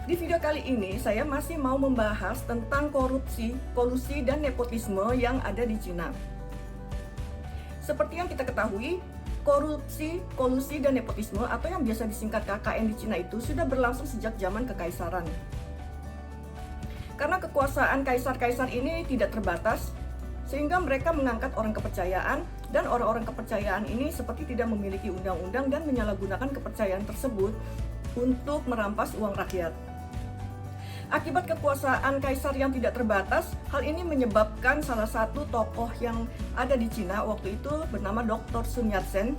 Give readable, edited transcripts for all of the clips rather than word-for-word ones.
Di video kali ini saya masih mau membahas tentang korupsi, kolusi, dan nepotisme yang ada di Cina. Seperti yang kita ketahui, korupsi, kolusi, dan nepotisme atau yang biasa disingkat KKN di Cina itu sudah berlangsung sejak zaman kekaisaran. Karena kekuasaan kaisar-kaisar ini tidak terbatas, sehingga mereka mengangkat orang kepercayaan, dan orang-orang kepercayaan ini seperti tidak memiliki undang-undang dan menyalahgunakan kepercayaan tersebut untuk merampas uang rakyat. Akibat kekuasaan kaisar yang tidak terbatas, hal ini menyebabkan salah satu tokoh yang ada di Cina waktu itu bernama Dr. Sun Yat-sen.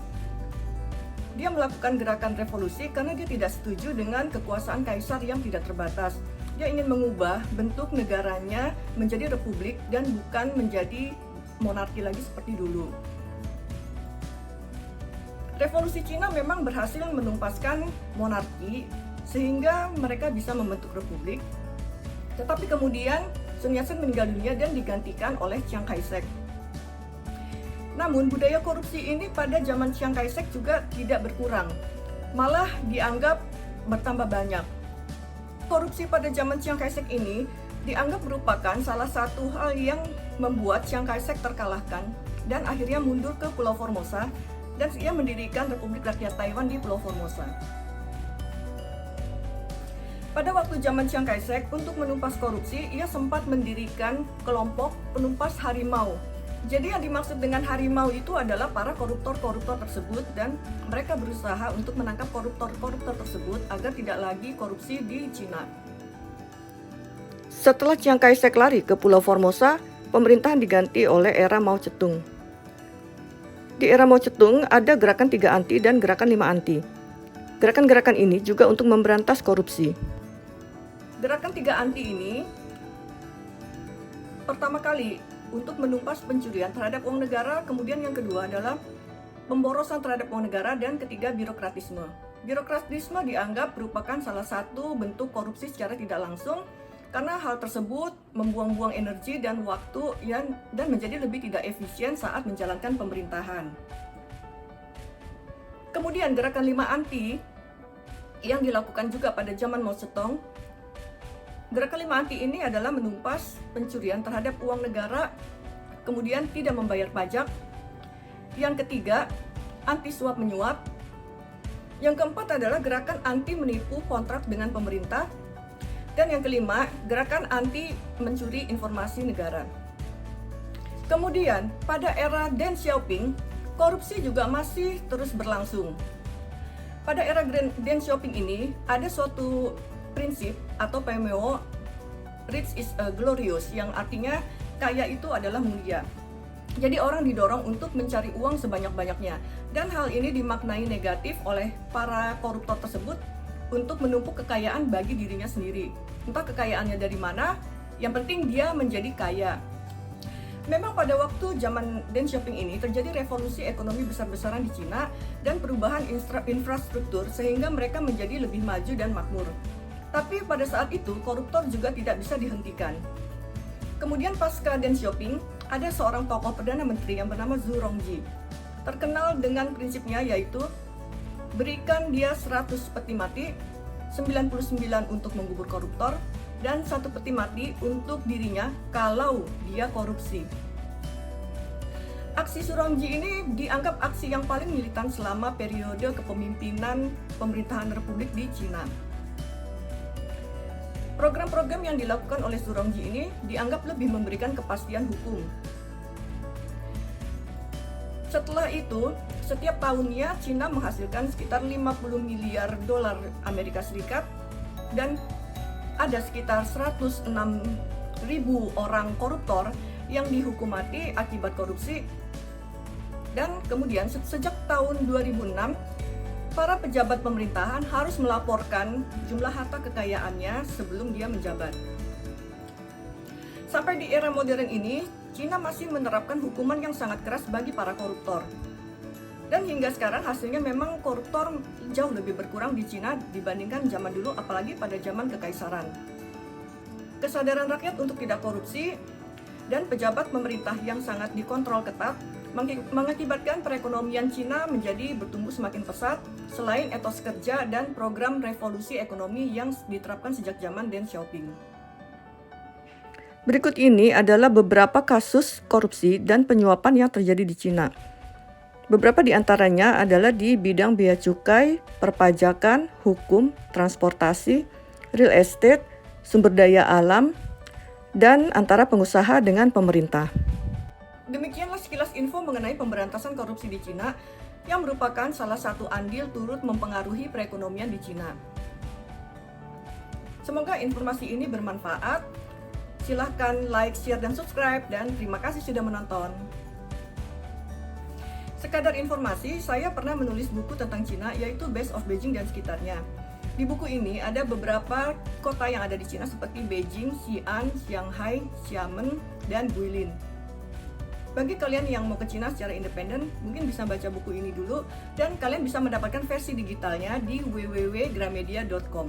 Dia melakukan gerakan revolusi karena dia tidak setuju dengan kekuasaan kaisar yang tidak terbatas. Dia ingin mengubah bentuk negaranya menjadi republik dan bukan menjadi monarki lagi seperti dulu. Revolusi Cina memang berhasil menumpaskan monarki sehingga mereka bisa membentuk republik. Tetapi kemudian Sun Yat-sen meninggal dunia dan digantikan oleh Chiang Kai-shek. Namun budaya korupsi ini pada zaman Chiang Kai-shek juga tidak berkurang, malah dianggap bertambah banyak. Korupsi pada zaman Chiang Kai-shek ini dianggap merupakan salah satu hal yang membuat Chiang Kai-shek terkalahkan dan akhirnya mundur ke Pulau Formosa dan ia mendirikan Republik Rakyat Taiwan di Pulau Formosa. Pada waktu zaman Chiang Kai-shek, untuk menumpas korupsi, ia sempat mendirikan kelompok penumpas harimau. Jadi yang dimaksud dengan harimau itu adalah para koruptor-koruptor tersebut dan mereka berusaha untuk menangkap koruptor-koruptor tersebut agar tidak lagi korupsi di Cina. Setelah Chiang Kai-shek lari ke Pulau Formosa, pemerintahan diganti oleh era Mao Zedong. Di era Mao Zedong ada gerakan 3 anti dan gerakan 5 anti. Gerakan-gerakan ini juga untuk memberantas korupsi. Gerakan 3 anti ini pertama kali untuk menumpas pencurian terhadap uang negara, kemudian yang kedua adalah pemborosan terhadap uang negara, dan ketiga birokratisme. Birokratisme dianggap merupakan salah satu bentuk korupsi secara tidak langsung karena hal tersebut membuang-buang energi dan waktu dan menjadi lebih tidak efisien saat menjalankan pemerintahan. Kemudian gerakan 5 anti yang dilakukan juga pada zaman Mao Zedong. Gerakan 5 anti ini adalah menumpas pencurian terhadap uang negara, kemudian tidak membayar pajak. Yang ketiga, anti suap menyuap. Yang keempat adalah gerakan anti menipu kontrak dengan pemerintah. Dan yang kelima, gerakan anti mencuri informasi negara. Kemudian, pada era Deng Xiaoping, korupsi juga masih terus berlangsung. Pada era Deng Xiaoping ini, ada suatu prinsip atau PMO, rich is glorious, yang artinya kaya itu adalah mulia. Jadi orang didorong untuk mencari uang sebanyak-banyaknya, dan hal ini dimaknai negatif oleh para koruptor tersebut untuk menumpuk kekayaan bagi dirinya sendiri. Entah kekayaannya dari mana, yang penting dia menjadi kaya. Memang pada waktu zaman Deng Xiaoping ini terjadi revolusi ekonomi besar-besaran di Cina dan perubahan infrastruktur sehingga mereka menjadi lebih maju dan makmur. Tapi pada saat itu koruptor juga tidak bisa dihentikan. Kemudian pasca Deng Xiaoping, ada seorang tokoh Perdana Menteri yang bernama Zhu Rongji. Terkenal dengan prinsipnya yaitu berikan dia 100 peti mati, 99 untuk mengubur koruptor, dan 1 peti mati untuk dirinya kalau dia korupsi. Aksi Zhu Rongji ini dianggap aksi yang paling militan selama periode kepemimpinan pemerintahan Republik di Cina. Program-program yang dilakukan oleh Zhu Rongji ini dianggap lebih memberikan kepastian hukum. Setelah itu, setiap tahunnya Cina menghasilkan sekitar 50 miliar dolar Amerika Serikat dan ada sekitar 106.000 orang koruptor yang dihukum mati akibat korupsi. Dan kemudian sejak tahun 2006, para pejabat pemerintahan harus melaporkan jumlah harta kekayaannya sebelum dia menjabat. Sampai di era modern ini, Cina masih menerapkan hukuman yang sangat keras bagi para koruptor. Dan hingga sekarang hasilnya memang koruptor jauh lebih berkurang di Cina dibandingkan zaman dulu, apalagi pada zaman kekaisaran. Kesadaran rakyat untuk tidak korupsi dan pejabat pemerintah yang sangat dikontrol ketat mengakibatkan perekonomian Cina menjadi bertumbuh semakin pesat selain etos kerja dan program revolusi ekonomi yang diterapkan sejak zaman Deng Xiaoping. Berikut ini adalah beberapa kasus korupsi dan penyuapan yang terjadi di Cina. Beberapa di antaranya adalah di bidang bea cukai, perpajakan, hukum, transportasi, real estate, sumber daya alam, dan antara pengusaha dengan pemerintah. Demikianlah sekilas info mengenai pemberantasan korupsi di Cina yang merupakan salah satu andil turut mempengaruhi perekonomian di Cina. Semoga informasi ini bermanfaat. Silahkan like, share, dan subscribe, dan terima kasih sudah menonton. Sekadar informasi, saya pernah menulis buku tentang Cina yaitu Best of Beijing dan sekitarnya. Di buku ini ada beberapa kota yang ada di Cina seperti Beijing, Xi'an, Shanghai, Xiamen, dan Guilin. Bagi kalian yang mau ke Cina secara independen, mungkin bisa baca buku ini dulu dan kalian bisa mendapatkan versi digitalnya di www.gramedia.com.